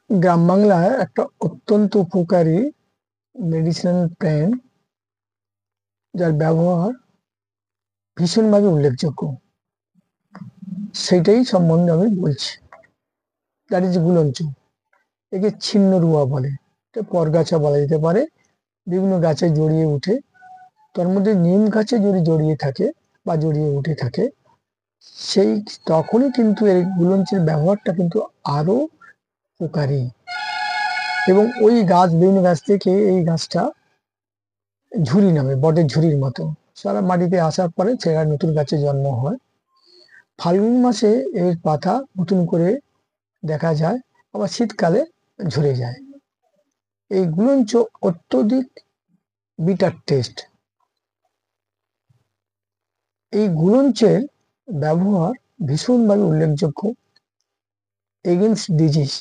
গ্রাম বাংলায় একটা অত্যন্ত উপকারী মেডিসিনাল প্ল্যান্ট, যার ব্যবহার ভীষণভাবে উল্লেখযোগ্য, সেটাই সম্বন্ধে আমি বলছি। দ্যাট ইজ গুলঞ্চ। একে ছিন্ন রুয়া বলে, এটা পরগাছা বলা যেতে পারে। বিভিন্ন গাছে জড়িয়ে উঠে, তার মধ্যে নিম গাছে যদি জড়িয়ে থাকে বা জড়িয়ে উঠে থাকে, সেই তখনই কিন্তু এই গুলঞ্চের ব্যবহারটা কিন্তু আরো উপকারী। এবং ওই গাছ, বিভিন্ন গাছ থেকে এই গাছটা ঝুরি নামে, বটের ঝুরির মতো সারা মাটিতে আসার পরে সেটা নতুন গাছে জন্ম হয়। ফাল্গুন মাসে এর পাতা নতুন করে দেখা যায়, আবার শীতকালে ঝরে যায়। এই গুলঞ্চ অত্যধিক বিটার টেস্ট। এই গুলঞ্চের ব্যবহার ভীষণভাবে উল্লেখযোগ্য এগেনস্ট ডিজিজ,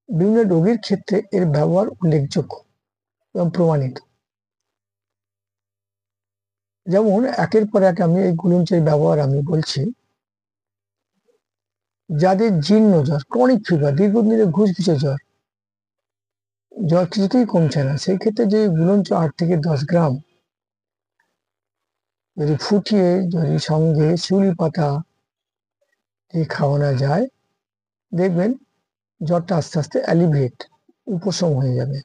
বিভিন্ন রোগের ক্ষেত্রে এর ব্যবহার উল্লেখযোগ্য এবং প্রমাণিত। যেমন একের পর এক আমি এই গুলঞ্চের ব্যবহার আমি বলছি। যাদের জীর্ণ জ্বর, ক্রনিক ফিভার, দীর্ঘদিনের ঘুষঘুষে জ্বর, জ্বর কিছুতেই কমছে না, সেই ক্ষেত্রে যে গুলঞ্চ 8 থেকে 10 গ্রাম যদি ফুটিয়ে, যদি সঙ্গে শিউলি পাতা দিয়ে খাওয়ানো যায়, দেখবেন জ্বরটা আস্তে আস্তে অ্যালিভিয়েট, উপশম হয়ে যাবে।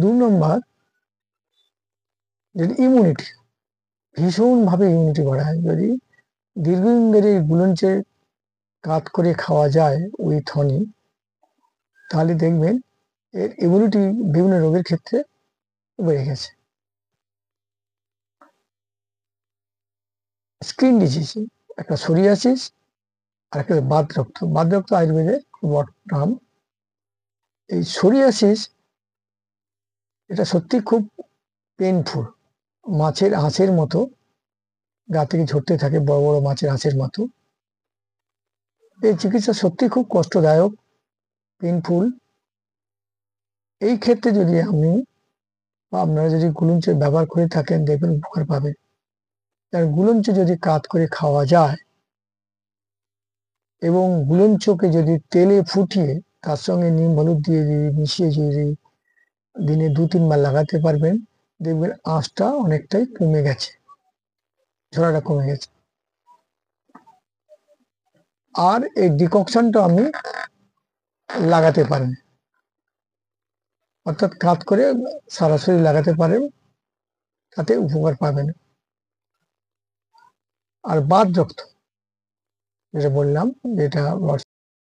2 নম্বর, যদি ইমিউনিটি, ভীষণভাবে ইমিউনিটি বাড়ায়। যদি দীর্ঘদিন ধরে গুলঞ্চের কাত করে খাওয়া যায় উইথ হনি, তাহলে দেখবেন এর ইমিউনিটি বিভিন্ন রোগের ক্ষেত্রে বেড়ে গেছে। স্কিন ডিজিজ, একটা সোরিয়াসিস আর একটা বাতরক্ত। বাতরক্ত আয়ুর্বেদের নাম। এই সোরিয়াসিস, এটা সত্যি খুব পেনফুল, মাছের আঁশের মতো গা থেকে ঝরতে থাকে, বড় বড় মাছের আঁশের মতো। এই চিকিৎসা সত্যি খুব কষ্টদায়ক, পেনফুল। এই ক্ষেত্রে যদি আমি বা আপনারা যদি গুলঞ্চের ব্যবহার করে থাকেন, দেখবেন উপকার পাবেন। আর গুলঞ্চ যদি কাত করে খাওয়া যায় এবং গুলঞ্চকে যদি তেলে ফুটিয়ে তার সঙ্গে নিম হলুদ দিয়ে মিশিয়ে যদি দিনে 2-3 বার লাগাতে পারবেন, দেখবেন আঁশটা অনেকটাই কমে গেছে, ঝরাটা কমে গেছে। আর এই ডিককশনটা আপনি লাগাতে পারেন, অর্থাৎ কাত করে সরাসরি লাগাতে পারেন, তাতে উপকার পাবেন। আর বাতরক্ত যেটা বললাম, যেটা